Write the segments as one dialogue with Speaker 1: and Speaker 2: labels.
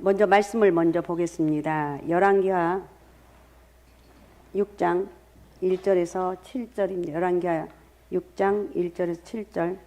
Speaker 1: 먼저 말씀을 보겠습니다. 열왕기하 6장 1절에서 7절입니다. 열왕기하 6장 1절에서 7절.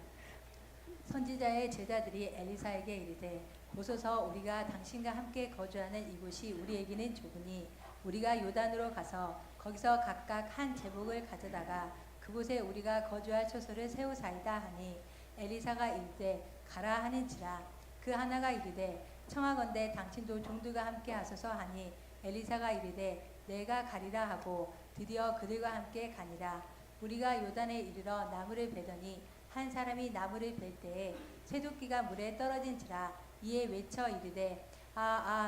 Speaker 2: 선지자의 제자들이 엘리사에게 이르되 보소서 우리가 당신과 함께 거주하는 이곳이 우리에게는 좁으니 우리가 요단으로 가서 거기서 각각 한 제목을 가져다가 그곳에 우리가 거주할 처소를 세우사이다 하니 엘리사가 이르되 가라 하는지라. 그 하나가 이르되 청하건대 당신도 종들과 함께 하소서 하니 엘리사가 이르되 내가 가리라 하고 드디어 그들과 함께 가니라. 우리가 요단에 이르러 나무를 베더니 한 사람이 나무를 벨 때에 쇠도끼가 물에 떨어진지라. 이에 외쳐 이르되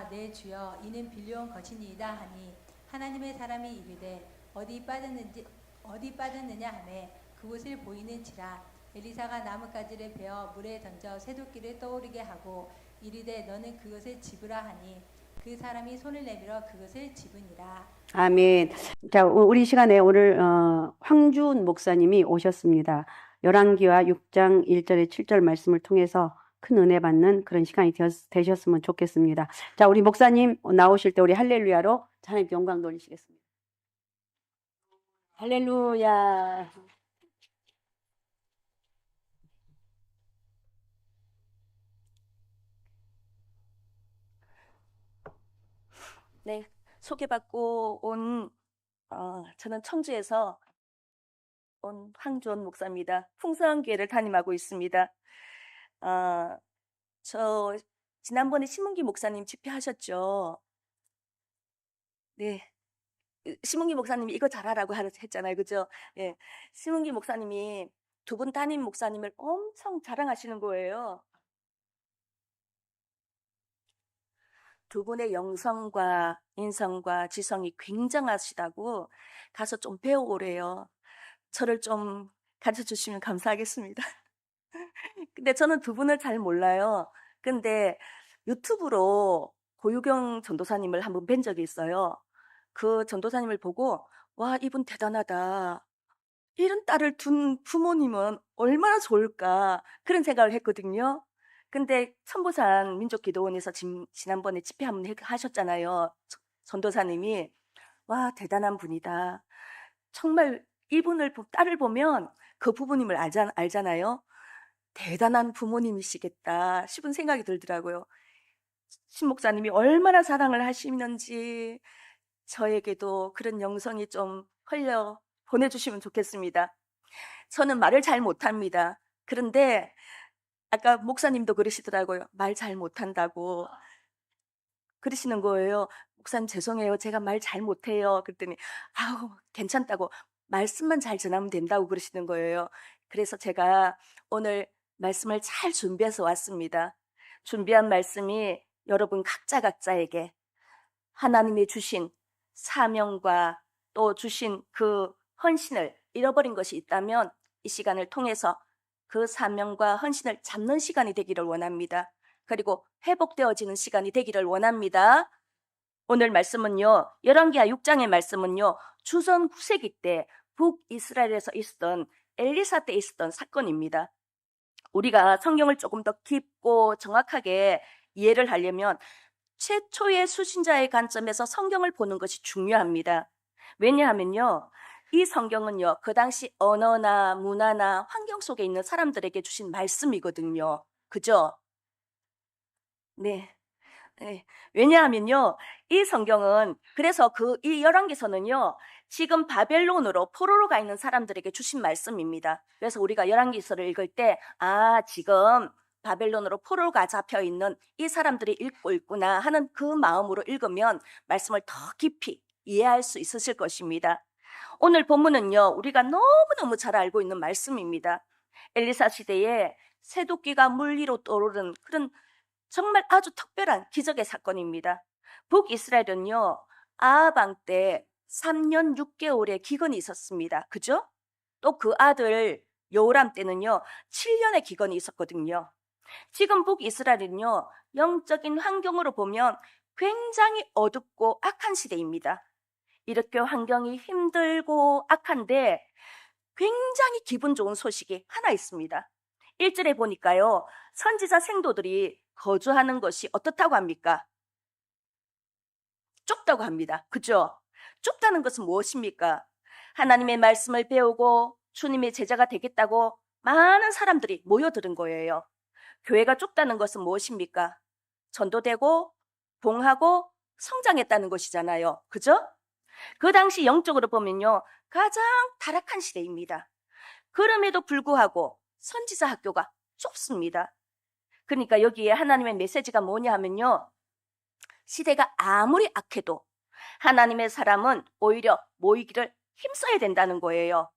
Speaker 2: 내 주여 이는 빌려온 것이니이다 하니 하나님의 사람이 이르되 어디 빠졌느냐 하매 그곳을 보이는지라. 엘리사가 나뭇가지를 베어 물에 던져 쇠도끼를 떠오르게 하고 이르되 너는 그것을 집으라 하니 그 사람이 손을 내밀어 그것을 집으니라.
Speaker 1: 아멘. 자, 우리 시간에 오늘 황준 목사님이 오셨습니다. 열왕기하 6장 1절에 7절 말씀을 통해서 큰 은혜 받는 그런 시간이 되셨으면 좋겠습니다. 자, 우리 목사님 나오실 때 우리 할렐루야로 하나님 영광 돌리시겠습니다. 할렐루야.
Speaker 3: 네, 소개받고 온 저는 청주에서 온 황주원 목사입니다. 풍성교회를 담임하고 있습니다. 저 지난번에 신문기 목사님 집회하셨죠? 네, 신문기 목사님이 이거 잘하라고 했잖아요, 그죠? 예, 신문기 목사님이 두 분 담임 목사님을 엄청 자랑하시는 거예요. 두 분의 영성과 인성과 지성이 굉장하시다고 가서 좀 배워오래요. 저를 좀 가르쳐 주시면 감사하겠습니다. 근데 저는 두 분을 잘 몰라요. 근데 유튜브로 고유경 전도사님을 한번 뵌 적이 있어요. 그 전도사님을 보고 와, 이분 대단하다. 이런 딸을 둔 부모님은 얼마나 좋을까 그런 생각을 했거든요. 근데 천부산 민족기도원에서 지난번에 집회 한번 하셨잖아요. 전도사님이 와, 대단한 분이다. 정말 이분을 딸을 보면 그 부모님을 알잖아요. 대단한 부모님이시겠다 싶은 생각이 들더라고요. 신 목사님이 얼마나 사랑을 하시는지 저에게도 그런 영성이 좀 흘려 보내주시면 좋겠습니다. 저는 말을 잘 못합니다. 그런데 아까 목사님도 그러시더라고요. 말 잘 못한다고 그러시는 거예요. 목사님 죄송해요. 제가 말 잘 못해요. 그랬더니 아우 괜찮다고 말씀만 잘 전하면 된다고 그러시는 거예요. 그래서 제가 오늘 말씀을 잘 준비해서 왔습니다. 준비한 말씀이 여러분 각자에게 하나님이 주신 사명과 또 주신 그 헌신을 잃어버린 것이 있다면 이 시간을 통해서 그 사명과 헌신을 잡는 시간이 되기를 원합니다. 그리고 회복되어지는 시간이 되기를 원합니다. 오늘 말씀은요, 열왕기하 6장의 말씀은요, 주전 9세기 때 북이스라엘에서 있었던 엘리사 때 있었던 사건입니다. 우리가 성경을 조금 더 깊고 정확하게 이해를 하려면 최초의 수신자의 관점에서 성경을 보는 것이 중요합니다. 왜냐하면요, 이 성경은요, 그 당시 언어나 문화나 환경 속에 있는 사람들에게 주신 말씀이거든요. 그죠? 네. 네. 왜냐하면요, 이 성경은, 그래서 이 열왕기서는요, 지금 바벨론으로 포로로 가 있는 사람들에게 주신 말씀입니다. 그래서 우리가 열왕기서를 읽을 때, 지금 바벨론으로 포로가 잡혀 있는 이 사람들이 읽고 있구나 하는 그 마음으로 읽으면 말씀을 더 깊이 이해할 수 있으실 것입니다. 오늘 본문은요, 우리가 너무너무 잘 알고 있는 말씀입니다. 엘리사 시대에 쇠도끼가 물 위로 떠오르는 그런 정말 아주 특별한 기적의 사건입니다. 북이스라엘은요, 아합 왕 때 3년 6개월의 기근이 있었습니다. 그죠? 또 그 아들 여호람 때는요, 7년의 기근이 있었거든요. 지금 북이스라엘은요, 영적인 환경으로 보면 굉장히 어둡고 악한 시대입니다. 이렇게 환경이 힘들고 악한데 굉장히 기분 좋은 소식이 하나 있습니다. 1절에 보니까요, 선지자 생도들이 거주하는 것이 어떻다고 합니까? 좁다고 합니다. 그죠? 좁다는 것은 무엇입니까? 하나님의 말씀을 배우고 주님의 제자가 되겠다고 많은 사람들이 모여드는 거예요. 교회가 좁다는 것은 무엇입니까? 전도되고 봉하고 성장했다는 것이잖아요. 그죠? 그 당시 영적으로 보면요, 가장 타락한 시대입니다. 그럼에도 불구하고 선지자 학교가 좁습니다. 그러니까 여기에 하나님의 메시지가 뭐냐 하면요, 시대가 아무리 악해도 하나님의 사람은 오히려 모이기를 힘써야 된다는 거예요.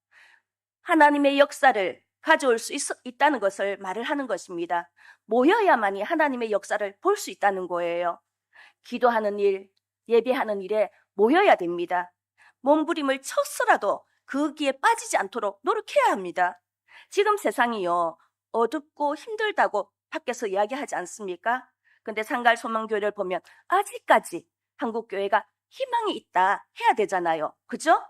Speaker 3: 하나님의 역사를 가져올 수 있다는 것을 말을 하는 것입니다. 모여야만이 하나님의 역사를 볼 수 있다는 거예요. 기도하는 일, 예배하는 일에 모여야 됩니다. 몸부림을 쳤더라도 거기에 빠지지 않도록 노력해야 합니다. 지금 세상이요, 어둡고 힘들다고 밖에서 이야기하지 않습니까? 근데 상갈소망교회를 보면 아직까지 한국교회가 희망이 있다 해야 되잖아요. 그죠?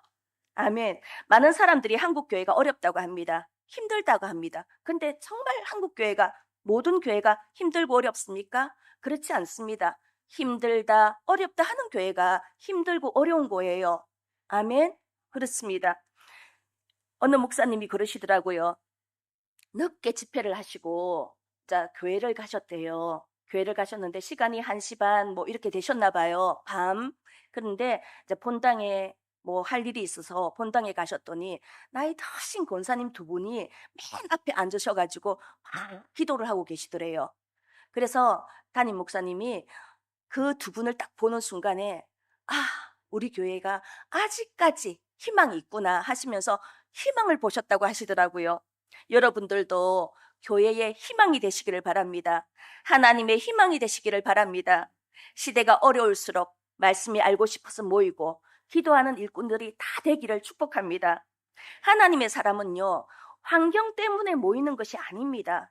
Speaker 3: 아멘. 많은 사람들이 한국교회가 어렵다고 합니다. 힘들다고 합니다. 근데 정말 한국교회가, 모든 교회가 힘들고 어렵습니까? 그렇지 않습니다. 힘들다, 어렵다 하는 교회가 힘들고 어려운 거예요. 아멘. 그렇습니다. 어느 목사님이 그러시더라고요. 늦게 집회를 하시고 교회를 가셨대요. 교회를 가셨는데 시간이 1시 반 뭐 이렇게 되셨나 봐요. 밤. 그런데 본당에 뭐 할 일이 있어서 본당에 가셨더니 나이 드신 권사님 2분이 맨 앞에 앉으셔가지고 막 기도를 하고 계시더래요. 그래서 담임 목사님이 그 2분을 딱 보는 순간에 우리 교회가 아직까지 희망이 있구나 하시면서 희망을 보셨다고 하시더라고요. 여러분들도 교회의 희망이 되시기를 바랍니다. 하나님의 희망이 되시기를 바랍니다. 시대가 어려울수록 말씀이 알고 싶어서 모이고 기도하는 일꾼들이 다 되기를 축복합니다. 하나님의 사람은요, 환경 때문에 모이는 것이 아닙니다.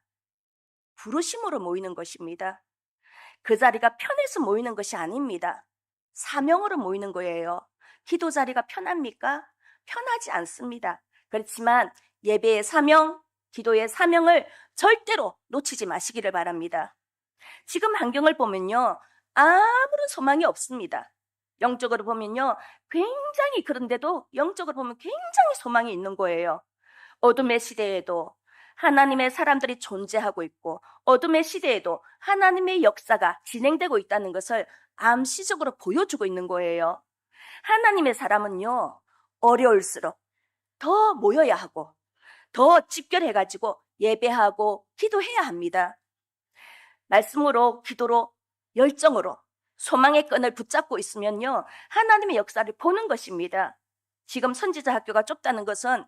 Speaker 3: 부르심으로 모이는 것입니다. 그 자리가 편해서 모이는 것이 아닙니다. 사명으로 모이는 거예요. 기도 자리가 편합니까? 편하지 않습니다. 그렇지만 예배의 사명, 기도의 사명을 절대로 놓치지 마시기를 바랍니다. 지금 환경을 보면요, 아무런 소망이 없습니다. 영적으로 보면요, 굉장히, 그런데도 영적으로 보면 굉장히 소망이 있는 거예요. 어둠의 시대에도 하나님의 사람들이 존재하고 있고, 어둠의 시대에도 하나님의 역사가 진행되고 있다는 것을 암시적으로 보여주고 있는 거예요. 하나님의 사람은요, 어려울수록 더 모여야 하고 더 집결해가지고 예배하고 기도해야 합니다. 말씀으로, 기도로, 열정으로 소망의 끈을 붙잡고 있으면요, 하나님의 역사를 보는 것입니다. 지금 선지자 학교가 좁다는 것은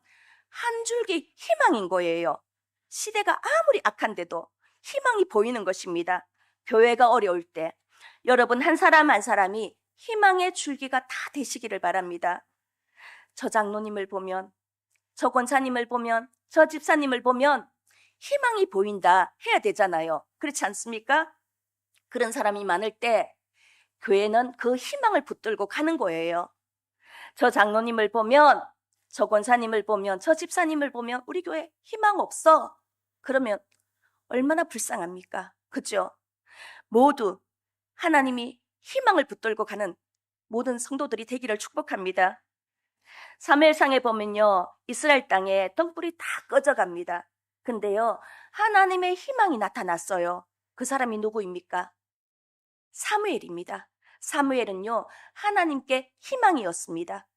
Speaker 3: 한 줄기 희망인 거예요. 시대가 아무리 악한데도 희망이 보이는 것입니다. 교회가 어려울 때 여러분 한 사람 한 사람이 희망의 줄기가 다 되시기를 바랍니다. 저 장로님을 보면, 저 권사님을 보면, 저 집사님을 보면 희망이 보인다 해야 되잖아요. 그렇지 않습니까? 그런 사람이 많을 때 교회는 그 희망을 붙들고 가는 거예요. 저 장로님을 보면, 저 권사님을 보면, 저 집사님을 보면 우리 교회 희망 없어. 그러면 얼마나 불쌍합니까? 그죠? 모두 하나님이 희망을 붙들고 가는 모든 성도들이 되기를 축복합니다. 사무엘상에 보면요, 이스라엘 땅에 등불이 다 꺼져갑니다. 근데요, 하나님의 희망이 나타났어요. 그 사람이 누구입니까? 사무엘입니다. 사무엘은요, 하나님께 희망이었습니다.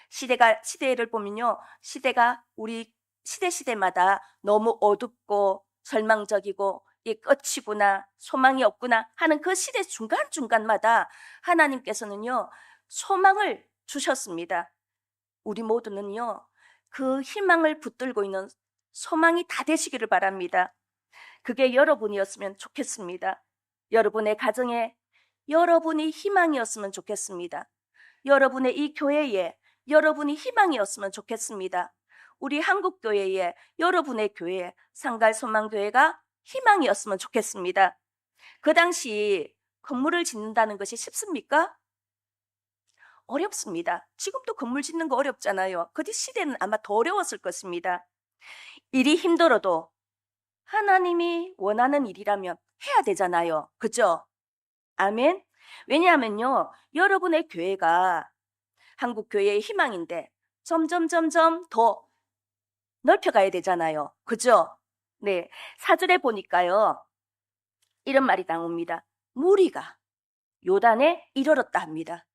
Speaker 3: 시대를 보면요, 시대가 우리 시대마다 너무 어둡고 절망적이고 이 끝이구나, 소망이 없구나 하는 그 시대 중간중간마다 하나님께서는요, 소망을 주셨습니다. 우리 모두는요, 그 희망을 붙들고 있는 소망이 다 되시기를 바랍니다. 그게 여러분이었으면 좋겠습니다. 여러분의 가정에 여러분이 희망이었으면 좋겠습니다. 여러분의 이 교회에 여러분이 희망이었으면 좋겠습니다. 우리 한국교회에, 여러분의 교회, 상갈소망교회가 희망이었으면 좋겠습니다. 그 당시 건물을 짓는다는 것이 쉽습니까? 어렵습니다. 지금도 건물 짓는 거 어렵잖아요. 그 시대는 아마 더 어려웠을 것입니다. 일이 힘들어도 하나님이 원하는 일이라면 해야 되잖아요. 그죠? 아멘. 왜냐하면요, 여러분의 교회가 한국 교회의 희망인데 점점 더 넓혀가야 되잖아요. 그죠? 네, 사절에 보니까요, 이런 말이 나옵니다. 무리가 요단에 이르렀다 합니다.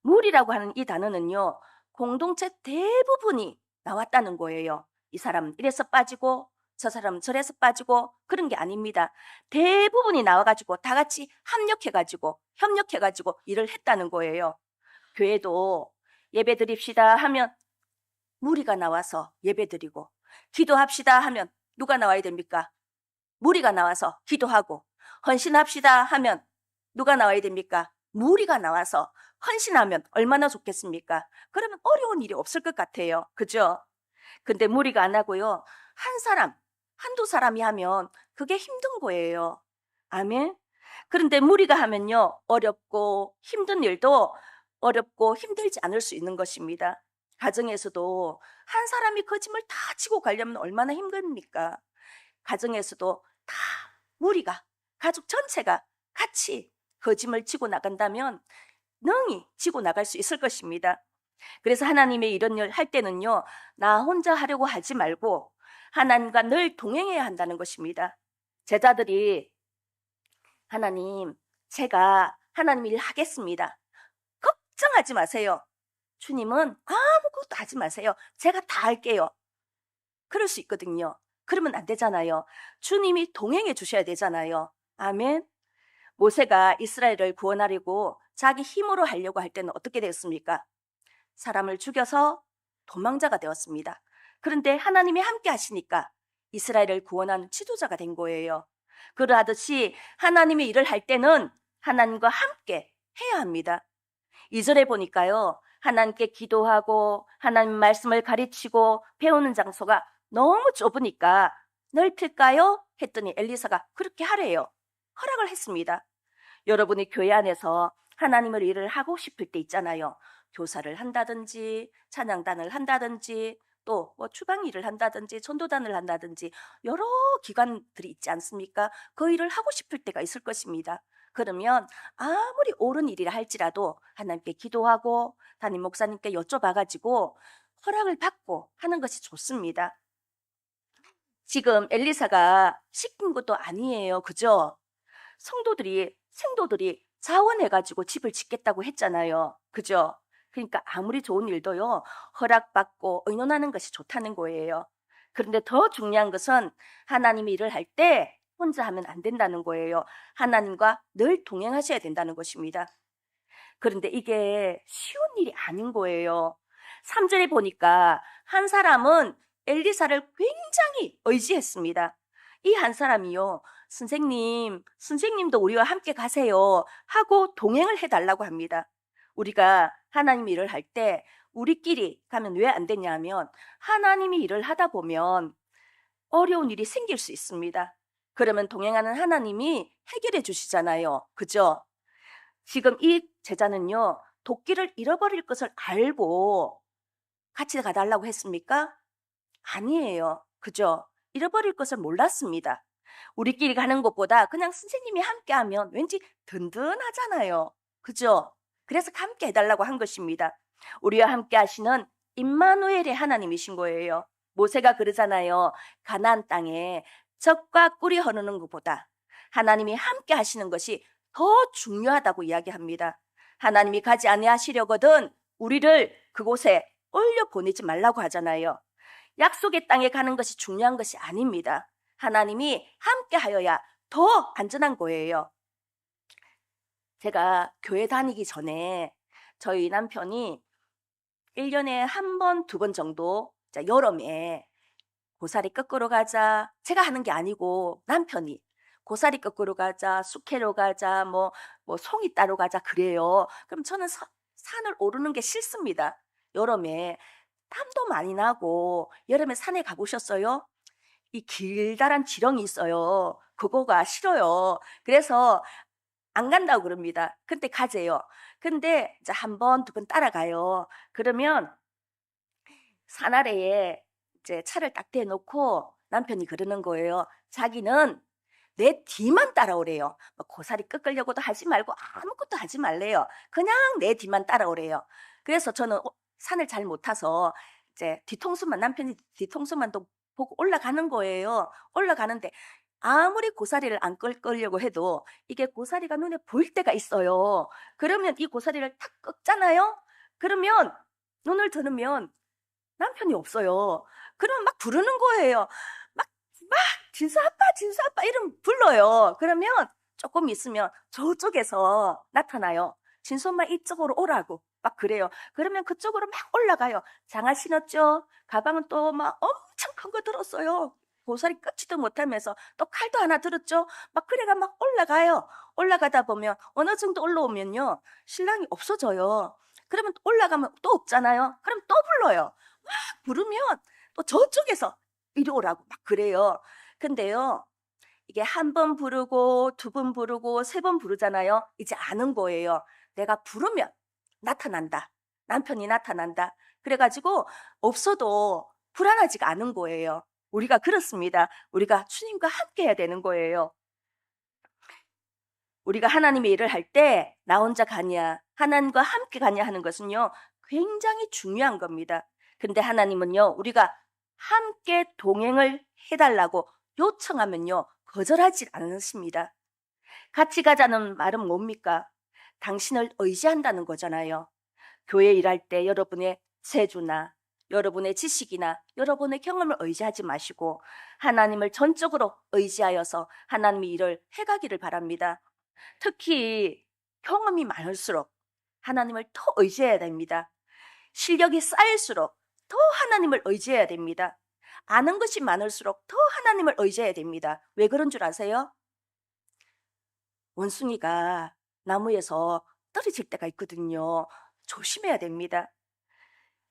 Speaker 3: 무리라고 하는 이 단어는요, 공동체 대부분이 나왔다는 거예요. 이 사람 이래서 빠지고 저 사람 저래서 빠지고 그런 게 아닙니다. 대부분이 나와가지고 다 같이 협력해가지고 일을 했다는 거예요. 교회도 예배 드립시다 하면 무리가 나와서 예배 드리고, 기도합시다 하면 누가 나와야 됩니까? 무리가 나와서 기도하고, 헌신합시다 하면 누가 나와야 됩니까? 무리가 나와서 헌신하면 얼마나 좋겠습니까? 그러면 어려운 일이 없을 것 같아요. 그죠? 근데 무리가 안 하고요, 한 사람, 한두 사람이 하면 그게 힘든 거예요. 아멘? 그런데 무리가 하면요, 어렵고 힘든 일도 어렵고 힘들지 않을 수 있는 것입니다. 가정에서도 한 사람이 그 짐을 다 지고 가려면 얼마나 힘듭니까? 가정에서도 다 무리가, 가족 전체가 같이 그 짐을 지고 나간다면 능히 지고 나갈 수 있을 것입니다. 그래서 하나님의 이런 일 할 때는요, 나 혼자 하려고 하지 말고 하나님과 늘 동행해야 한다는 것입니다. 제자들이 하나님, 제가 하나님 일 하겠습니다. 걱정하지 마세요. 주님은 아무것도 하지 마세요. 제가 다 할게요. 그럴 수 있거든요. 그러면 안 되잖아요. 주님이 동행해 주셔야 되잖아요. 아멘. 모세가 이스라엘을 구원하려고 자기 힘으로 하려고 할 때는 어떻게 됐습니까? 사람을 죽여서 도망자가 되었습니다. 그런데 하나님이 함께 하시니까 이스라엘을 구원하는 지도자가 된 거예요. 그러하듯이 하나님의 일을 할 때는 하나님과 함께 해야 합니다. 2절에 보니까요, 하나님께 기도하고 하나님 말씀을 가르치고 배우는 장소가 너무 좁으니까 넓힐까요? 했더니 엘리사가 그렇게 하래요. 허락을 했습니다. 여러분이 교회 안에서 하나님을 일을 하고 싶을 때 있잖아요. 교사를 한다든지 찬양단을 한다든지 또 뭐 주방 일을 한다든지 전도단을 한다든지 여러 기관들이 있지 않습니까? 그 일을 하고 싶을 때가 있을 것입니다. 그러면 아무리 옳은 일이라 할지라도 하나님께 기도하고 담임 목사님께 여쭤봐가지고 허락을 받고 하는 것이 좋습니다. 지금 엘리사가 시킨 것도 아니에요. 그죠? 생도들이 자원해가지고 집을 짓겠다고 했잖아요. 그죠? 그러니까 아무리 좋은 일도요, 허락받고 의논하는 것이 좋다는 거예요. 그런데 더 중요한 것은 하나님이 일을 할 때 혼자 하면 안 된다는 거예요. 하나님과 늘 동행하셔야 된다는 것입니다. 그런데 이게 쉬운 일이 아닌 거예요. 3절에 보니까 한 사람은 엘리사를 굉장히 의지했습니다. 이 한 사람이요, 선생님도 우리와 함께 가세요 하고 동행을 해달라고 합니다. 우리가 하나님 일을 할 때 우리끼리 가면 왜 안 되냐면 하나님이 일을 하다 보면 어려운 일이 생길 수 있습니다. 그러면 동행하는 하나님이 해결해 주시잖아요. 그죠? 지금 이 제자는요, 도끼를 잃어버릴 것을 알고 같이 가달라고 했습니까? 아니에요. 그죠? 잃어버릴 것을 몰랐습니다. 우리끼리 가는 것보다 그냥 선생님이 함께 하면 왠지 든든하잖아요. 그죠? 그래서 함께 해달라고 한 것입니다. 우리와 함께 하시는 임마누엘의 하나님이신 거예요. 모세가 그러잖아요. 가나안 땅에 적과 꿀이 흐르는 것보다 하나님이 함께 하시는 것이 더 중요하다고 이야기합니다. 하나님이 가지 아니하시려거든 우리를 그곳에 올려 보내지 말라고 하잖아요. 약속의 땅에 가는 것이 중요한 것이 아닙니다. 하나님이 함께 하여야 더 안전한 거예요. 제가 교회 다니기 전에 저희 남편이 1년에 한 번, 2번 정도 여름에 고사리 꺾으러 가자. 제가 하는 게 아니고 남편이 고사리 꺾으러 가자, 쑥캐러 가자, 뭐 송이 따러 가자 그래요. 그럼 저는 산을 오르는 게 싫습니다. 여름에 땀도 많이 나고. 여름에 산에 가보셨어요? 이 길다란 지렁이 있어요. 그거가 싫어요. 그래서 안 간다고 그럽니다. 근데 가재요. 근데 이제 한 번, 2번 따라가요. 그러면 산 아래에 이제 차를 딱 대놓고 남편이 그러는 거예요. 자기는 내 뒤만 따라오래요. 뭐 고사리 꺾으려고도 하지 말고 아무것도 하지 말래요. 그냥 내 뒤만 따라오래요. 그래서 저는 산을 잘 못 타서 이제 남편이 뒤통수만 보고 올라가는 거예요. 올라가는데 아무리 고사리를 안 꺾으려고 해도 이게 고사리가 눈에 보일 때가 있어요. 그러면 이 고사리를 탁 꺾잖아요. 그러면 눈을 들으면 남편이 없어요. 그러면 막 부르는 거예요. 막 진수 아빠 이름 불러요. 그러면 조금 있으면 저쪽에서 나타나요. 진수 엄마 이쪽으로 오라고 막 그래요. 그러면 그쪽으로 막 올라가요. 장화 신었죠? 가방은 또 막 엄청 큰 거 들었어요. 고사리 끄지도 못하면서 또 칼도 하나 들었죠? 막 그래가 막 올라가요. 올라가다 보면 어느 정도 올라오면요. 신랑이 없어져요. 그러면 또 올라가면 또 없잖아요. 그럼 또 불러요. 막 부르면 또 저쪽에서 이리 오라고 막 그래요. 근데요. 이게 한 번 부르고 두 번 부르고 세 번 부르잖아요. 이제 아는 거예요. 내가 부르면 나타난다. 남편이 나타난다. 그래가지고 없어도 불안하지가 않은 거예요. 우리가 그렇습니다. 우리가 주님과 함께 해야 되는 거예요. 우리가 하나님의 일을 할 때 나 혼자 가냐, 하나님과 함께 가냐 하는 것은요, 굉장히 중요한 겁니다. 근데 하나님은요, 우리가 함께 동행을 해달라고 요청하면요, 거절하지 않으십니다. 같이 가자는 말은 뭡니까? 당신을 의지한다는 거잖아요. 교회 일할 때 여러분의 재주나 여러분의 지식이나 여러분의 경험을 의지하지 마시고 하나님을 전적으로 의지하여서 하나님의 일을 해가기를 바랍니다. 특히 경험이 많을수록 하나님을 더 의지해야 됩니다. 실력이 쌓일수록 더 하나님을 의지해야 됩니다. 아는 것이 많을수록 더 하나님을 의지해야 됩니다. 왜 그런 줄 아세요? 원숭이가 나무에서 떨어질 때가 있거든요. 조심해야 됩니다.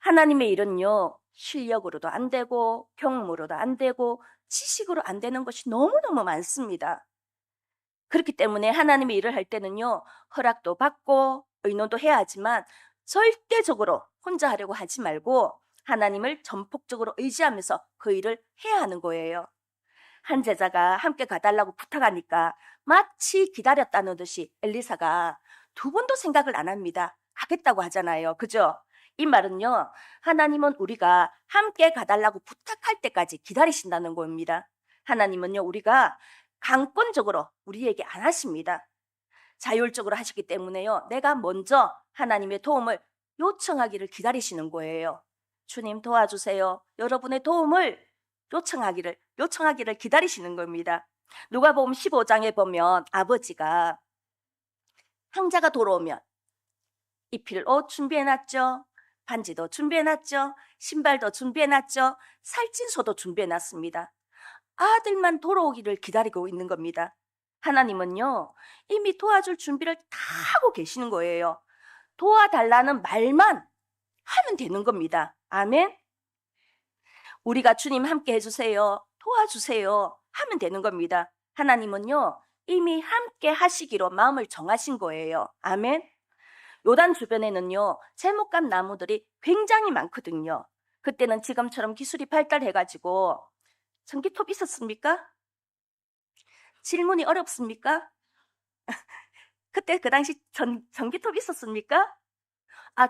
Speaker 3: 하나님의 일은요, 실력으로도 안 되고 경험으로도 안 되고 지식으로 안 되는 것이 너무너무 많습니다. 그렇기 때문에 하나님의 일을 할 때는요, 허락도 받고 의논도 해야 하지만 절대적으로 혼자 하려고 하지 말고 하나님을 전폭적으로 의지하면서 그 일을 해야 하는 거예요. 한 제자가 함께 가달라고 부탁하니까 마치 기다렸다는 듯이 엘리사가 두 번도 생각을 안 합니다. 하겠다고 하잖아요. 그죠? 이 말은요, 하나님은 우리가 함께 가달라고 부탁할 때까지 기다리신다는 겁니다. 하나님은요, 우리가 강권적으로 우리에게 안 하십니다. 자율적으로 하시기 때문에요, 내가 먼저 하나님의 도움을 요청하기를 기다리시는 거예요. 주님 도와주세요. 여러분의 도움을 요청하기를 기다리시는 겁니다. 누가복음 15장에 보면 아버지가 형제가 돌아오면 입힐 옷 준비해놨죠. 반지도 준비해놨죠. 신발도 준비해놨죠. 살찐소도 준비해놨습니다. 아들만 돌아오기를 기다리고 있는 겁니다. 하나님은요, 이미 도와줄 준비를 다 하고 계시는 거예요. 도와달라는 말만 하면 되는 겁니다. 아멘. 우리가 주님 함께 해주세요, 도와주세요 하면 되는 겁니다. 하나님은요, 이미 함께 하시기로 마음을 정하신 거예요. 아멘. 요단 주변에는요, 제목감 나무들이 굉장히 많거든요. 그때는 지금처럼 기술이 발달해가지고 전기톱 있었습니까? 질문이 어렵습니까? 그때 그 당시 전기톱 있었습니까?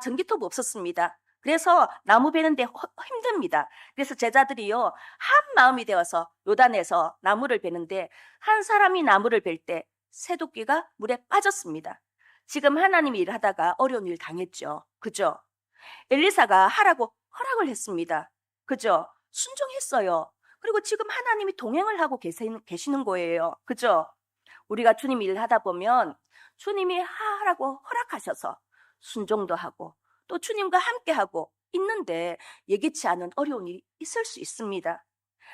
Speaker 3: 전기톱 없었습니다. 그래서 나무 베는데 힘듭니다. 그래서 제자들이요, 한 마음이 되어서 요단에서 나무를 베는데 한 사람이 나무를 벨 때 새도끼가 물에 빠졌습니다. 지금 하나님이 일하다가 어려운 일 당했죠. 그죠? 엘리사가 하라고 허락을 했습니다. 그죠? 순종했어요. 그리고 지금 하나님이 동행을 하고 계시는 거예요. 그죠? 우리가 주님 일을 하다 보면 주님이 하라고 허락하셔서 순종도 하고 또 주님과 함께하고 있는데 예기치 않은 어려운 일이 있을 수 있습니다.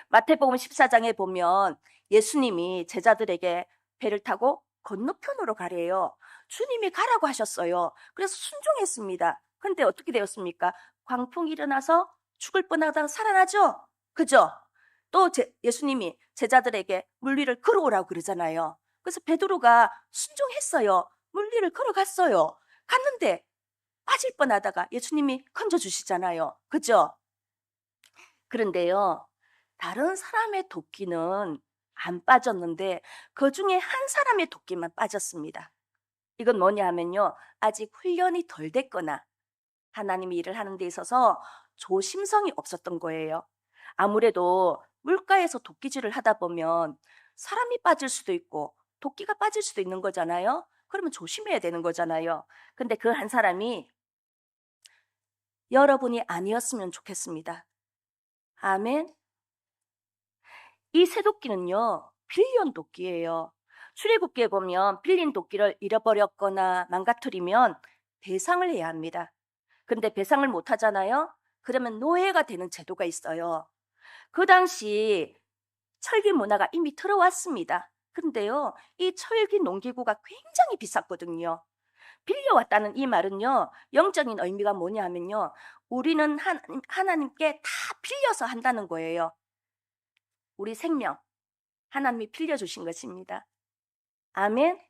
Speaker 3: 마태복음 14장에 보면 예수님이 제자들에게 배를 타고 건너편으로 가래요. 주님이 가라고 하셨어요. 그래서 순종했습니다. 근데 어떻게 되었습니까? 광풍이 일어나서 죽을 뻔하다가 살아나죠? 그죠? 또 예수님이 제자들에게 물 위를 걸어오라고 그러잖아요. 그래서 베드로가 순종했어요. 물 위를 걸어갔어요. 갔는데 빠질 뻔하다가 예수님이 건져주시잖아요. 그죠? 그런데요, 다른 사람의 돕기는 안 빠졌는데 그중에 한 사람의 도끼만 빠졌습니다. 이건 뭐냐 하면요. 아직 훈련이 덜 됐거나 하나님이 일을 하는 데 있어서 조심성이 없었던 거예요. 아무래도 물가에서 도끼질을 하다 보면 사람이 빠질 수도 있고 도끼가 빠질 수도 있는 거잖아요. 그러면 조심해야 되는 거잖아요. 근데 그 한 사람이 여러분이 아니었으면 좋겠습니다. 아멘. 이 쇠도끼는요, 빌린 도끼예요. 출애굽기에 보면 빌린 도끼를 잃어버렸거나 망가뜨리면 배상을 해야 합니다. 근데 배상을 못 하잖아요? 그러면 노예가 되는 제도가 있어요. 그 당시 철기 문화가 이미 들어왔습니다. 근데요, 이 철기 농기구가 굉장히 비쌌거든요. 빌려왔다는 이 말은요, 영적인 의미가 뭐냐 하면요, 우리는 하나님께 다 빌려서 한다는 거예요. 우리 생명, 하나님이 빌려주신 것입니다. 아멘.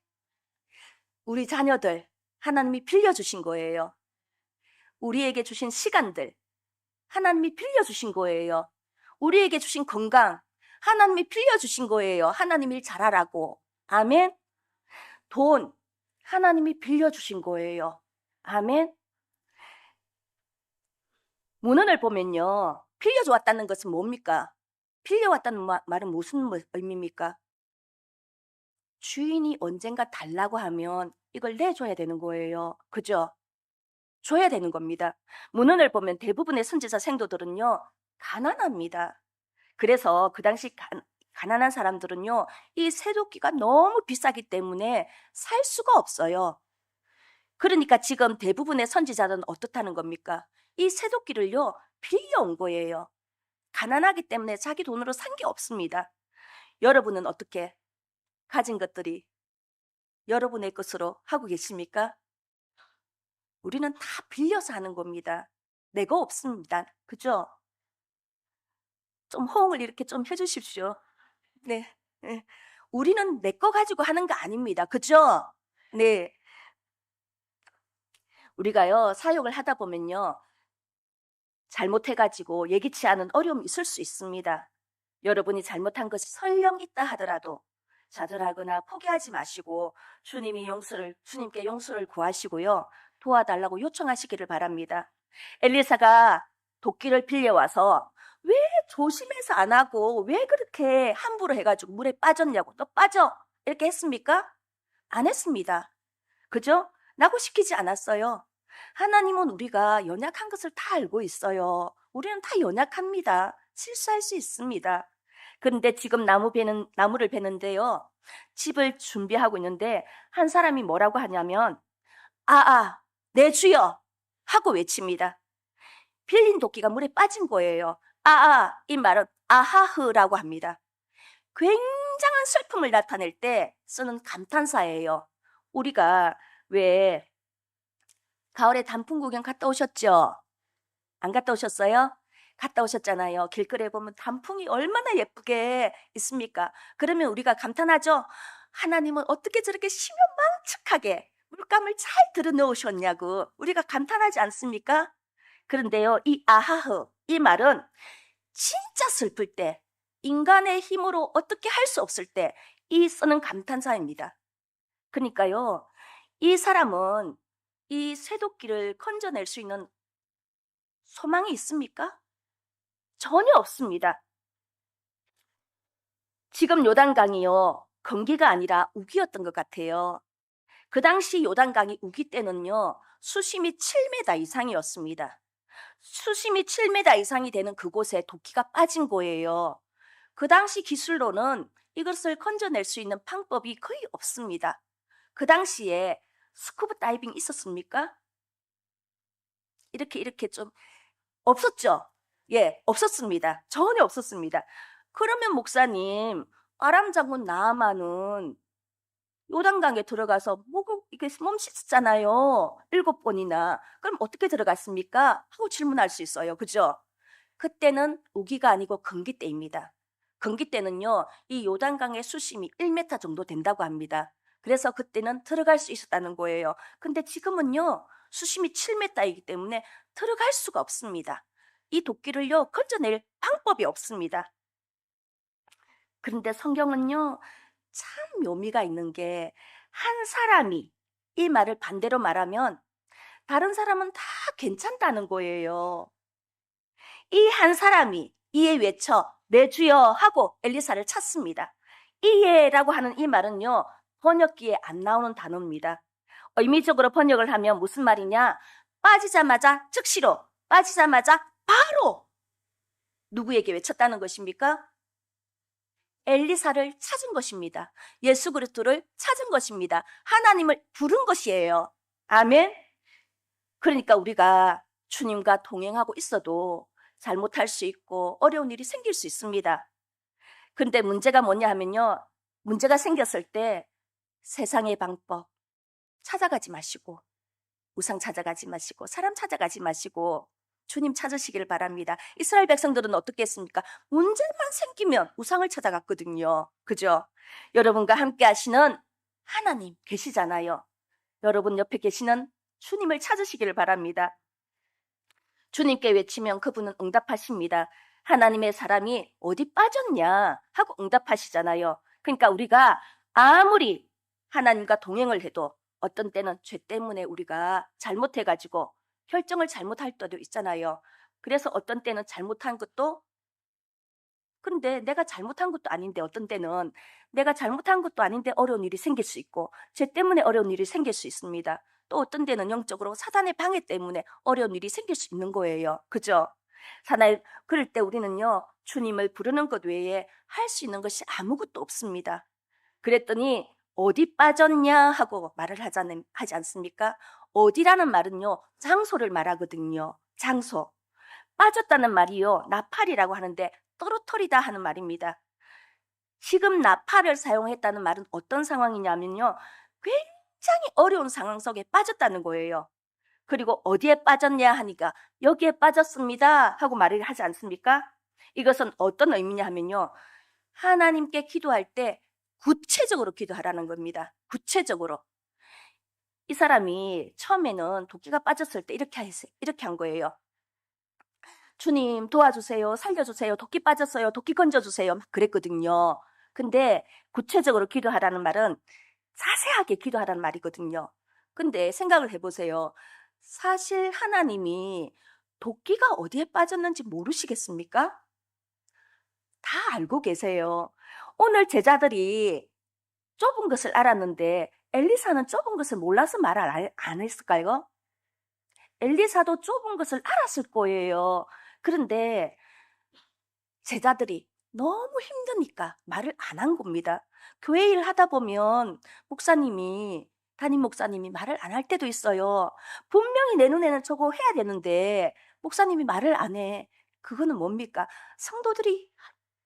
Speaker 3: 우리 자녀들, 하나님이 빌려주신 거예요. 우리에게 주신 시간들, 하나님이 빌려주신 거예요. 우리에게 주신 건강, 하나님이 빌려주신 거예요. 하나님 일 잘하라고. 아멘. 돈, 하나님이 빌려주신 거예요. 아멘. 문헌을 보면요, 빌려주었다는 것은 뭡니까? 빌려왔다는 말은 무슨 의미입니까? 주인이 언젠가 달라고 하면 이걸 내줘야 되는 거예요. 그죠? 줘야 되는 겁니다. 문헌을 보면 대부분의 선지자 생도들은요, 가난합니다. 그래서 그 당시 가난한 사람들은요, 이 쇠도끼가 너무 비싸기 때문에 살 수가 없어요. 그러니까 지금 대부분의 선지자들은 어떻다는 겁니까? 이 쇠도끼를요, 빌려온 거예요. 가난하기 때문에 자기 돈으로 산 게 없습니다. 여러분은 어떻게 가진 것들이 여러분의 것으로 하고 계십니까? 우리는 다 빌려서 하는 겁니다. 내가 없습니다. 그죠? 좀 호응을 이렇게 좀 해주십시오. 네. 네. 우리는 내 거 가지고 하는 거 아닙니다. 그죠? 네. 우리가요, 사역을 하다 보면요, 잘못해가지고 예기치 않은 어려움이 있을 수 있습니다. 여러분이 잘못한 것이 설령 있다 하더라도 좌절하거나 포기하지 마시고 주님께 용서를 구하시고요. 도와달라고 요청하시기를 바랍니다. 엘리사가 도끼를 빌려와서 왜 조심해서 안 하고 왜 그렇게 함부로 해가지고 물에 빠졌냐고, 너 빠져! 이렇게 했습니까? 안 했습니다. 그죠? 라고 시키지 않았어요. 하나님은 우리가 연약한 것을 다 알고 있어요. 우리는 다 연약합니다. 실수할 수 있습니다. 그런데 지금 나무를 베는데요, 집을 준비하고 있는데 한 사람이 뭐라고 하냐면 내 주여 하고 외칩니다. 빌린 도끼가 물에 빠진 거예요. 이 말은 아하흐라고 합니다. 굉장한 슬픔을 나타낼 때 쓰는 감탄사예요. 우리가 왜 가을에 단풍 구경 갔다 오셨죠? 안 갔다 오셨어요? 갔다 오셨잖아요. 길거리에 보면 단풍이 얼마나 예쁘게 있습니까? 그러면 우리가 감탄하죠? 하나님은 어떻게 저렇게 신명망측하게 물감을 잘 들여놓으셨냐고 우리가 감탄하지 않습니까? 그런데요, 이 아하흐, 이 말은 진짜 슬플 때, 인간의 힘으로 어떻게 할 수 없을 때 이 쓰는 감탄사입니다. 그러니까요, 이 사람은 이 쇠도끼를 건져낼 수 있는 소망이 있습니까? 전혀 없습니다. 지금 요단강이요, 건기가 아니라 우기였던 것 같아요. 그 당시 요단강이 우기 때는요, 수심이 7m 이상이었습니다. 수심이 7m 이상이 되는 그곳에 도끼가 빠진 거예요. 그 당시 기술로는 이것을 건져낼 수 있는 방법이 거의 없습니다. 그 당시에 스쿠버 다이빙 있었습니까? 이렇게 좀 없었죠? 예, 없었습니다. 전혀 없었습니다. 그러면 목사님, 아람 장군 나아만은 요단강에 들어가서 이렇게 몸 씻었잖아요. 7번이나. 그럼 어떻게 들어갔습니까? 하고 질문할 수 있어요. 그죠? 그때는 우기가 아니고 건기 때입니다. 건기 때는요, 이 요단강의 수심이 1m 정도 된다고 합니다. 그래서 그때는 들어갈 수 있었다는 거예요. 근데 지금은요, 수심이 7m이기 때문에 들어갈 수가 없습니다. 이 도끼를요, 건져낼 방법이 없습니다. 그런데 성경은요, 참 묘미가 있는 게, 한 사람이 이 말을 반대로 말하면 다른 사람은 다 괜찮다는 거예요. 이 한 사람이 이에 외쳐 내 주여 하고 엘리사를 찾습니다. 이에라고 하는 이 말은요, 번역기에 안 나오는 단어입니다. 의미적으로 번역을 하면 무슨 말이냐? 빠지자마자 즉시로, 빠지자마자 바로 누구에게 외쳤다는 것입니까? 엘리사를 찾은 것입니다. 예수 그리스도를 찾은 것입니다. 하나님을 부른 것이에요. 아멘. 그러니까 우리가 주님과 동행하고 있어도 잘못할 수 있고 어려운 일이 생길 수 있습니다. 근데 문제가 뭐냐 하면요, 문제가 생겼을 때 세상의 방법 찾아가지 마시고, 우상 찾아가지 마시고, 사람 찾아가지 마시고 주님 찾으시길 바랍니다. 이스라엘 백성들은 어떻게 했습니까? 문제만 생기면 우상을 찾아갔거든요. 그죠? 여러분과 함께 하시는 하나님 계시잖아요. 여러분 옆에 계시는 주님을 찾으시길 바랍니다. 주님께 외치면 그분은 응답하십니다. 하나님의 사람이 어디 빠졌냐 하고 응답하시잖아요. 그러니까 우리가 아무리 하나님과 동행을 해도 어떤 때는 죄 때문에 우리가 잘못해가지고 결정을 잘못할 때도 있잖아요. 그래서 어떤 때는 잘못한 것도, 근데 내가 잘못한 것도 아닌데 어떤 때는 내가 잘못한 것도 아닌데 어려운 일이 생길 수 있고, 죄 때문에 어려운 일이 생길 수 있습니다. 또 어떤 때는 영적으로 사단의 방해 때문에 어려운 일이 생길 수 있는 거예요. 그죠? 그럴 때 우리는요, 주님을 부르는 것 외에 할 수 있는 것이 아무것도 없습니다. 그랬더니 어디 빠졌냐 하고 말을 하지 않습니까? 어디라는 말은요, 장소를 말하거든요. 장소. 빠졌다는 말이요, 나팔이라고 하는데 떨어뜨리다 하는 말입니다. 지금 나팔을 사용했다는 말은 어떤 상황이냐면요, 굉장히 어려운 상황 속에 빠졌다는 거예요. 그리고 어디에 빠졌냐 하니까 여기에 빠졌습니다 하고 말을 하지 않습니까? 이것은 어떤 의미냐 하면요, 하나님께 기도할 때 구체적으로 기도하라는 겁니다. 구체적으로. 이 사람이 처음에는 도끼가 빠졌을 때 이렇게 한 거예요. 주님 도와주세요, 살려주세요, 도끼 빠졌어요, 도끼 건져주세요, 막 그랬거든요. 근데 구체적으로 기도하라는 말은 자세하게 기도하라는 말이거든요. 근데 생각을 해보세요. 사실 하나님이 도끼가 어디에 빠졌는지 모르시겠습니까? 다 알고 계세요. 오늘 제자들이 좁은 것을 알았는데 엘리사는 좁은 것을 몰라서 말을 안 했을까요? 엘리사도 좁은 것을 알았을 거예요. 그런데 제자들이 너무 힘드니까 말을 안 한 겁니다. 교회 일 하다 보면 담임 목사님이 말을 안 할 때도 있어요. 분명히 내 눈에는 저거 해야 되는데 목사님이 말을 안 해. 그거는 뭡니까? 성도들이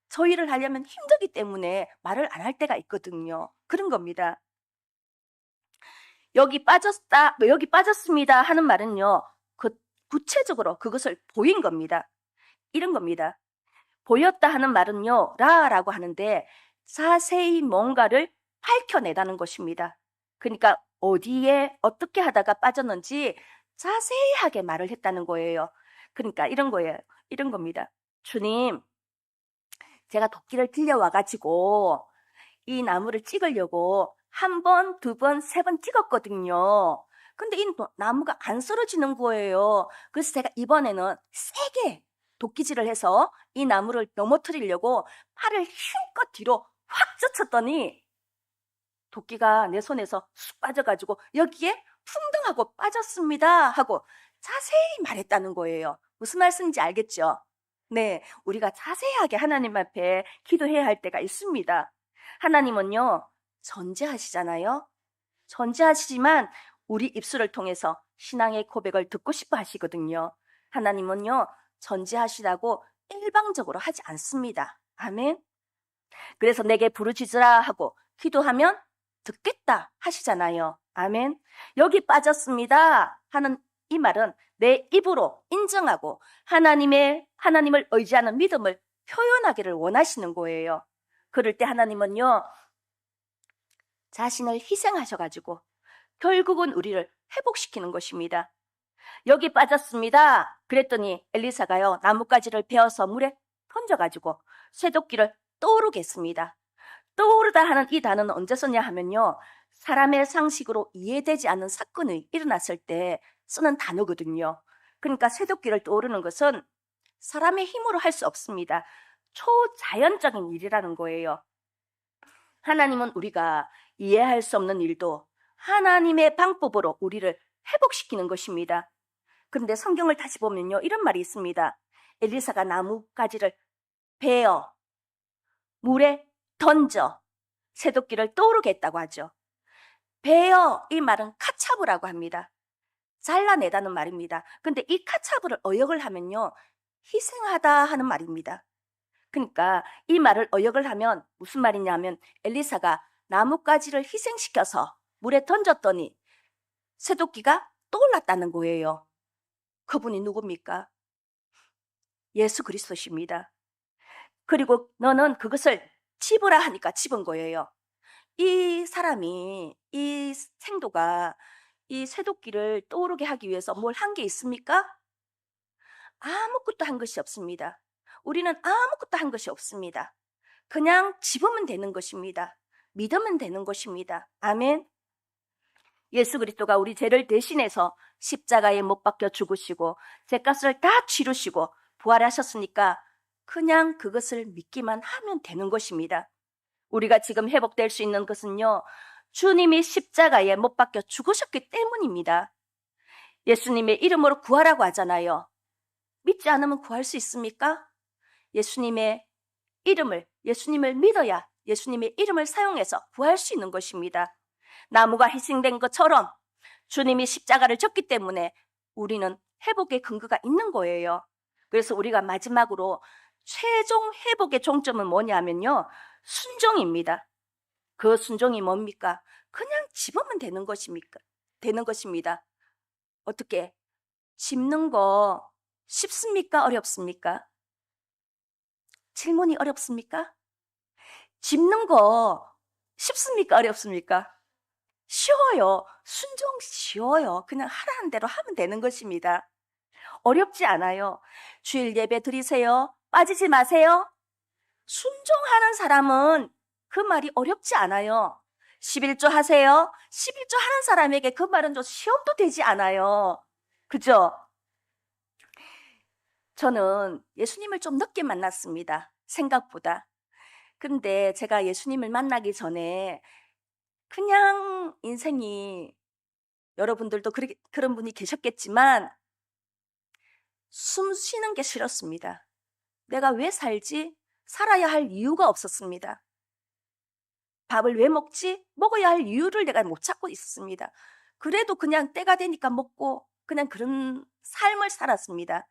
Speaker 3: 저 일을 하려면 힘들기 때문에 말을 안 할 때가 있거든요. 그런 겁니다. 여기 빠졌습니다 하는 말은요, 구체적으로 그것을 보인 겁니다. 이런 겁니다. 보였다 하는 말은요, 라라고 하는데 자세히 뭔가를 밝혀내다는 것입니다. 그러니까 어디에 어떻게 하다가 빠졌는지 자세하게 말을 했다는 거예요. 그러니까 이런 거예요. 이런 겁니다. 주님, 제가 도끼를 들려와가지고 이 나무를 찍으려고 1번, 2번, 3번 찍었거든요. 근데 이 나무가 안 쓰러지는 거예요. 그래서 제가 이번에는 세게 도끼질을 해서 이 나무를 넘어뜨리려고 팔을 힘껏 뒤로 확 젖혔더니 도끼가 내 손에서 쑥 빠져가지고 여기에 풍덩하고 빠졌습니다 하고 자세히 말했다는 거예요. 무슨 말씀인지 알겠죠? 네, 우리가 자세하게 하나님 앞에 기도해야 할 때가 있습니다. 하나님은요, 전제하시잖아요. 전제하시지만 우리 입술을 통해서 신앙의 고백을 듣고 싶어 하시거든요. 하나님은요, 전제하시라고 일방적으로 하지 않습니다. 아멘. 그래서 내게 부르짖으라 하고 기도하면 듣겠다 하시잖아요. 아멘. 여기 빠졌습니다 하는 이 말은 내 입으로 인정하고 하나님을 의지하는 믿음을 표현하기를 원하시는 거예요. 그럴 때 하나님은요, 자신을 희생하셔가지고 결국은 우리를 회복시키는 것입니다. 여기 빠졌습니다 그랬더니 엘리사가요, 나뭇가지를 베어서 물에 던져가지고 쇠도끼를 떠오르게 했습니다. 떠오르다 하는 이 단어는 언제 썼냐 하면요. 사람의 상식으로 이해되지 않는 사건이 일어났을 때 쓰는 단어거든요. 그러니까 쇠도끼를 떠오르는 것은 사람의 힘으로 할 수 없습니다. 초자연적인 일이라는 거예요. 하나님은 우리가 이해할 수 없는 일도 하나님의 방법으로 우리를 회복시키는 것입니다. 그런데 성경을 다시 보면요. 이런 말이 있습니다. 엘리사가 나뭇가지를 베어 물에 던져 새도끼를 떠오르게 했다고 하죠. 베어 이 말은 카차브라고 합니다. 잘라내다는 말입니다. 근데 이 카차브를 어역을 하면요. 희생하다 하는 말입니다. 그러니까 이 말을 어역을 하면 무슨 말이냐면 엘리사가 나뭇가지를 희생시켜서 물에 던졌더니 새도끼가 떠올랐다는 거예요. 그분이 누굽니까? 예수 그리스도십니다. 그리고 너는 그것을 집으라 하니까 집은 거예요. 이 사람이, 이 생도가 이 쇠도끼를 떠오르게 하기 위해서 뭘 한 게 있습니까? 아무것도 한 것이 없습니다. 우리는 아무것도 한 것이 없습니다. 그냥 집으면 되는 것입니다. 믿으면 되는 것입니다. 아멘. 예수 그리스도가 우리 죄를 대신해서 십자가에 못 박혀 죽으시고 죄값을 다 치르시고 부활하셨으니까 그냥 그것을 믿기만 하면 되는 것입니다. 우리가 지금 회복될 수 있는 것은요. 주님이 십자가에 못 박혀 죽으셨기 때문입니다. 예수님의 이름으로 구하라고 하잖아요. 믿지 않으면 구할 수 있습니까? 예수님의 예수님을 믿어야 예수님의 이름을 사용해서 구할 수 있는 것입니다. 나무가 희생된 것처럼 주님이 십자가를 졌기 때문에 우리는 회복의 근거가 있는 거예요. 그래서 우리가 마지막으로 최종 회복의 종점은 뭐냐면요. 순종입니다. 그 순종이 뭡니까? 그냥 집으면 되는 것입니다. 어떻게? 집는 거 쉽습니까? 어렵습니까? 질문이 어렵습니까? 집는 거 쉽습니까? 어렵습니까? 쉬워요. 순종 쉬워요. 그냥 하라는 대로 하면 되는 것입니다. 어렵지 않아요. 주일 예배 드리세요. 빠지지 마세요. 순종하는 사람은 그 말이 어렵지 않아요. 11조 하세요. 11조 하는 사람에게 그 말은 좀 시험도 되지 않아요. 그죠? 저는 예수님을 좀 늦게 만났습니다. 생각보다. 근데 제가 예수님을 만나기 전에 그냥 인생이 여러분들도 그런 분이 계셨겠지만 숨 쉬는 게 싫었습니다. 내가 왜 살지? 살아야 할 이유가 없었습니다. 밥을 왜 먹지? 먹어야 할 이유를 내가 못 찾고 있었습니다. 그래도 그냥 때가 되니까 먹고 그냥 그런 삶을 살았습니다.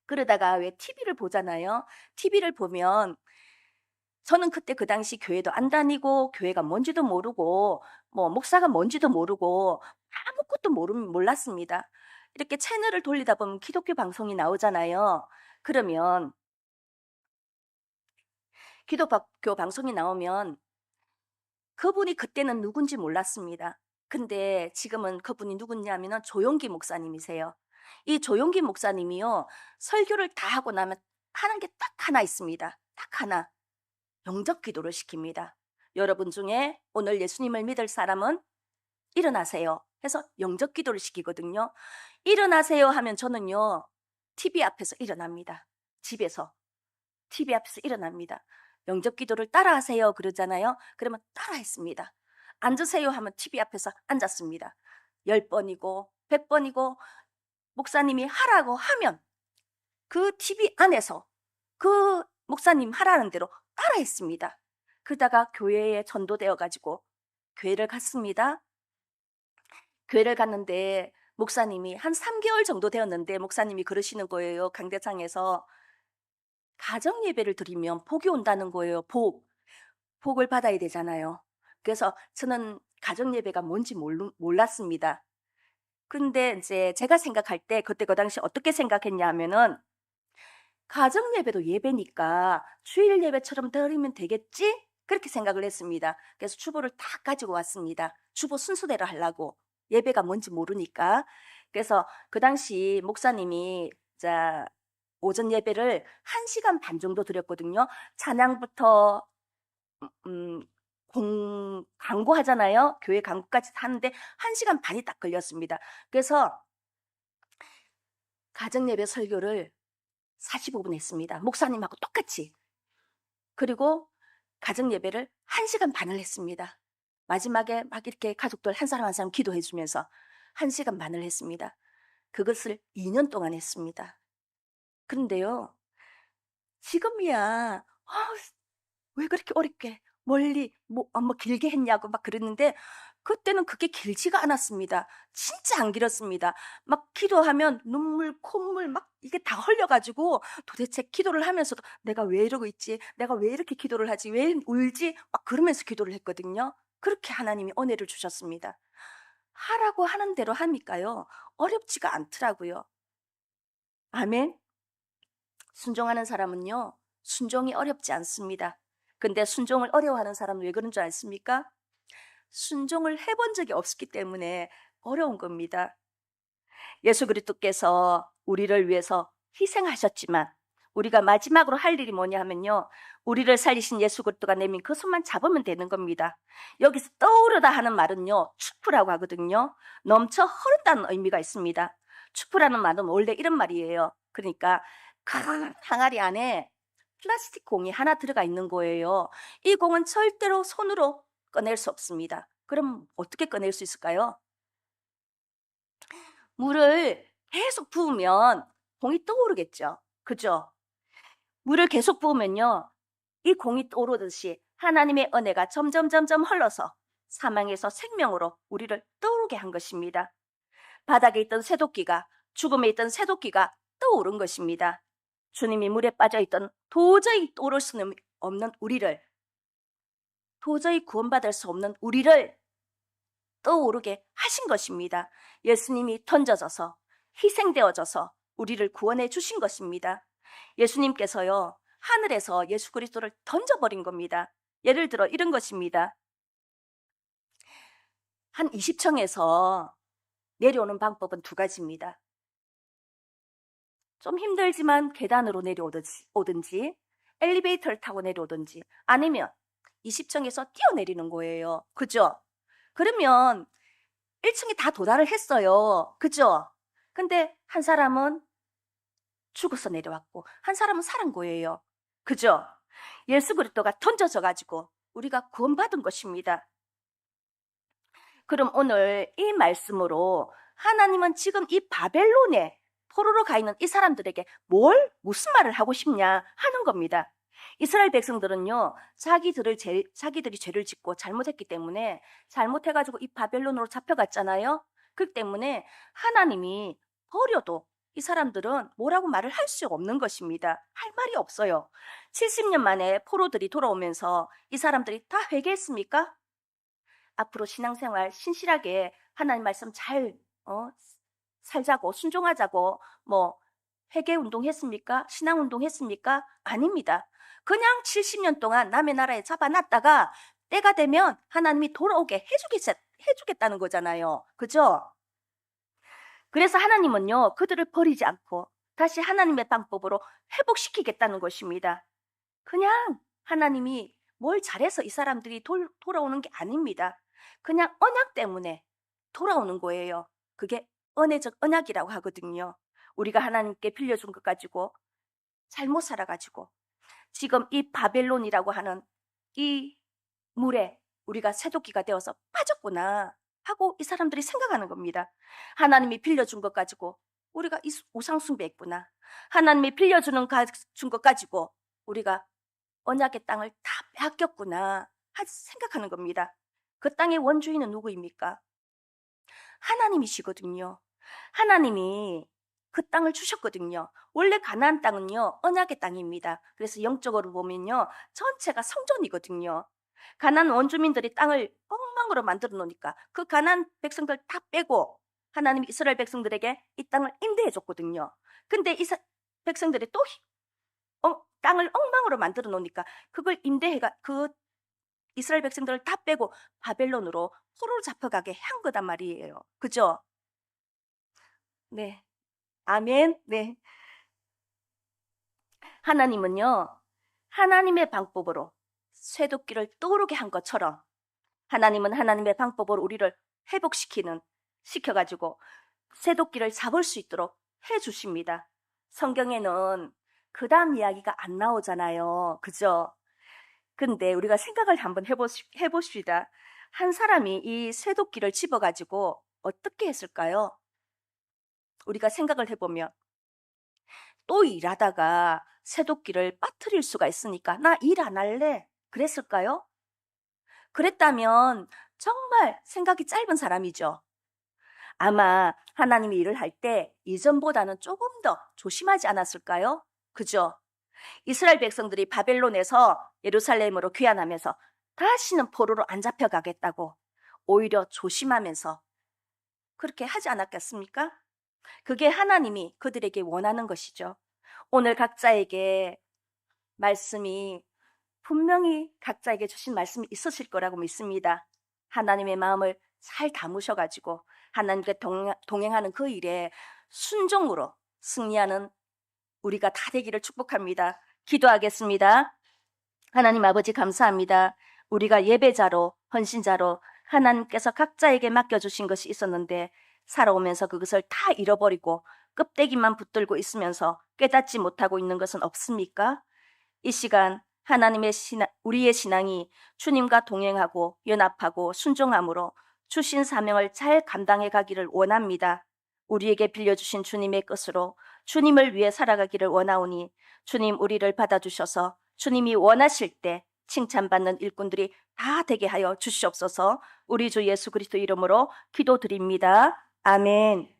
Speaker 3: 그러다가 왜 TV를 보잖아요. TV를 보면 저는 그때 그 당시 교회도 안 다니고 교회가 뭔지도 모르고 뭐 목사가 뭔지도 모르고 아무것도 몰랐습니다. 이렇게 채널을 돌리다 보면 기독교 방송이 나오잖아요. 그러면 기독교 방송이 나오면 그분이 그때는 누군지 몰랐습니다. 근데 지금은 그분이 누구냐면 조용기 목사님이세요. 이 조용기 목사님이요. 설교를 다 하고 나면 하는 게 딱 하나 있습니다. 딱 하나. 영접 기도를 시킵니다. 여러분 중에 오늘 예수님을 믿을 사람은 일어나세요 해서 영접 기도를 시키거든요. 일어나세요 하면 저는요. TV 앞에서 일어납니다. 집에서 TV 앞에서 일어납니다. 영접 기도를 따라하세요 그러잖아요. 그러면 따라했습니다. 앉으세요 하면 TV 앞에서 앉았습니다. 10번이고 100번이고 목사님이 하라고 하면 그 TV 안에서 그 목사님 하라는 대로 따라했습니다. 그러다가 교회에 전도되어 가지고 교회를 갔습니다. 교회를 갔는데 목사님이 한 3개월 정도 되었는데 목사님이 그러시는 거예요. 강대상에서 가정 예배를 드리면 복이 온다는 거예요. 복을 받아야 되잖아요. 그래서 저는 가정 예배가 뭔지 몰랐습니다. 근데 이제 제가 생각할 때 그때 그 당시 어떻게 생각했냐면은 가정 예배도 예배니까 주일 예배처럼 드리면 되겠지? 그렇게 생각을 했습니다. 그래서 주보를 다 가지고 왔습니다. 주보 순서대로 하려고. 예배가 뭔지 모르니까. 그래서 그 당시 목사님이 오전 예배를 1시간 반 정도 드렸거든요. 찬양부터 광고하잖아요. 교회 광고까지 하는데 1시간 반이 딱 걸렸습니다. 그래서 가정예배 설교를 45분 했습니다. 목사님하고 똑같이. 그리고 가정예배를 1시간 반을 했습니다. 마지막에 막 이렇게 가족들 한 사람 한 사람 기도해 주면서 1시간 반을 했습니다. 그것을 2년 동안 했습니다. 그런데요, 지금이야, 왜 그렇게 어렵게 멀리 뭐 길게 했냐고 막 그랬는데 그때는 그게 길지가 않았습니다. 진짜 안 길었습니다. 막 기도하면 눈물, 콧물 막 이게 다 흘려가지고 도대체 기도를 하면서도 내가 왜 이러고 있지? 내가 왜 이렇게 기도를 하지? 왜 울지? 막 그러면서 기도를 했거든요. 그렇게 하나님이 은혜를 주셨습니다. 하라고 하는 대로 하니까요. 어렵지가 않더라고요. 아멘. 순종하는 사람은요. 순종이 어렵지 않습니다. 근데 순종을 어려워하는 사람은 왜 그런 줄 아십니까? 순종을 해본 적이 없기 때문에 어려운 겁니다. 예수 그리스도께서 우리를 위해서 희생하셨지만 우리가 마지막으로 할 일이 뭐냐 하면요. 우리를 살리신 예수 그리스도가 내민 그 손만 잡으면 되는 겁니다. 여기서 떠오르다 하는 말은요. 추프라고 하거든요. 넘쳐 흐른다는 의미가 있습니다. 추프라는 말은 원래 이런 말이에요. 그러니까 큰 항아리 안에 플라스틱 공이 하나 들어가 있는 거예요. 이 공은 절대로 손으로 꺼낼 수 없습니다. 그럼 어떻게 꺼낼 수 있을까요? 물을 계속 부으면 공이 떠오르겠죠. 그죠? 물을 계속 부으면요. 이 공이 떠오르듯이 하나님의 은혜가 점점 흘러서 사망에서 생명으로 우리를 떠오르게 한 것입니다. 바닥에 있던 쇠도끼가, 죽음에 있던 쇠도끼가 떠오른 것입니다. 주님이 물에 빠져있던 도저히 떠오를 수는 없는 우리를, 도저히 구원받을 수 없는 우리를 떠오르게 하신 것입니다. 예수님이 던져져서 희생되어져서 우리를 구원해 주신 것입니다. 예수님께서요, 하늘에서 예수 그리스도를 던져버린 겁니다. 예를 들어 이런 것입니다. 한 20층에서 내려오는 방법은 2가지입니다. 좀 힘들지만 계단으로 내려오든지 엘리베이터를 타고 내려오든지 아니면 20층에서 뛰어내리는 거예요. 그죠? 그러면 1층에 다 도달을 했어요. 그죠? 근데 한 사람은 죽어서 내려왔고 한 사람은 살은 거예요. 그죠? 예수 그리스도가 던져져 가지고 우리가 구원받은 것입니다. 그럼 오늘 이 말씀으로 하나님은 지금 이 바벨론에 포로로 가 있는 이 사람들에게 무슨 말을 하고 싶냐 하는 겁니다. 이스라엘 백성들은요, 자기들이 죄를 짓고 잘못했기 때문에 잘못해가지고 이 바벨론으로 잡혀갔잖아요. 그렇기 때문에 하나님이 버려도 이 사람들은 뭐라고 말을 할 수 없는 것입니다. 할 말이 없어요. 70년 만에 포로들이 돌아오면서 이 사람들이 다 회개했습니까? 앞으로 신앙생활 신실하게 하나님 말씀 잘 살자고 순종하자고 회개 운동했습니까? 신앙 운동했습니까? 아닙니다. 그냥 70년 동안 남의 나라에 잡아놨다가 때가 되면 하나님이 돌아오게 해주겠다는 거잖아요. 그죠? 그래서 하나님은요, 그들을 버리지 않고 다시 하나님의 방법으로 회복시키겠다는 것입니다. 그냥 하나님이 뭘 잘해서 이 사람들이 돌아오는 게 아닙니다. 그냥 언약 때문에 돌아오는 거예요. 그게 은혜적 언약이라고 하거든요. 우리가 하나님께 빌려준 것 가지고 잘못 살아가지고 지금 이 바벨론이라고 하는 이 물에 우리가 새도끼가 되어서 빠졌구나 하고 이 사람들이 생각하는 겁니다. 하나님이 빌려준 것 가지고 우리가 이 우상 숭배했구나. 하나님이 빌려준 것 가지고 우리가 언약의 땅을 다 빼앗겼구나 생각하는 겁니다. 그 땅의 원주인은 누구입니까? 하나님이시거든요. 하나님이 그 땅을 주셨거든요. 원래 가나안 땅은요, 언약의 땅입니다. 그래서 영적으로 보면요, 전체가 성전이거든요. 가나안 원주민들이 땅을 엉망으로 만들어 놓으니까 그 가나안 백성들 다 빼고 하나님이 이스라엘 백성들에게 이 땅을 임대해 줬거든요. 근데 이 백성들이 또 땅을 엉망으로 만들어 놓으니까 그걸 그 이스라엘 백성들을 다 빼고 바벨론으로 포로로 잡혀가게 한 거단 말이에요. 그죠? 네. 아멘. 네. 하나님은요, 하나님의 방법으로 쇠도끼를 떠오르게 한 것처럼 하나님은 하나님의 방법으로 우리를 시켜가지고 쇠도끼를 잡을 수 있도록 해주십니다. 성경에는 그 다음 이야기가 안 나오잖아요. 그죠? 근데 우리가 생각을 한번 해봅시다. 한 사람이 이 쇠도끼를 집어가지고 어떻게 했을까요? 우리가 생각을 해보면 또 일하다가 쇠도끼를 빠뜨릴 수가 있으니까 나 일 안 할래. 그랬을까요? 그랬다면 정말 생각이 짧은 사람이죠. 아마 하나님이 일을 할 때 이전보다는 조금 더 조심하지 않았을까요? 그죠? 이스라엘 백성들이 바벨론에서 예루살렘으로 귀환하면서 다시는 포로로 안 잡혀가겠다고 오히려 조심하면서 그렇게 하지 않았겠습니까? 그게 하나님이 그들에게 원하는 것이죠. 오늘 각자에게 말씀이 분명히 각자에게 주신 말씀이 있으실 거라고 믿습니다. 하나님의 마음을 잘 담으셔가지고 하나님께 동행하는 그 일에 순종으로 승리하는 우리가 다 되기를 축복합니다. 기도하겠습니다. 하나님 아버지 감사합니다. 우리가 예배자로 헌신자로 하나님께서 각자에게 맡겨주신 것이 있었는데 살아오면서 그것을 다 잃어버리고 껍데기만 붙들고 있으면서 깨닫지 못하고 있는 것은 없습니까? 이 시간 하나님의 우리의 신앙이 주님과 동행하고 연합하고 순종함으로 주신 사명을 잘 감당해 가기를 원합니다. 우리에게 빌려주신 주님의 뜻으로 주님을 위해 살아가기를 원하오니 주님 우리를 받아주셔서 주님이 원하실 때 칭찬받는 일꾼들이 다 되게 하여 주시옵소서. 우리 주 예수 그리스도 이름으로 기도드립니다. 아멘.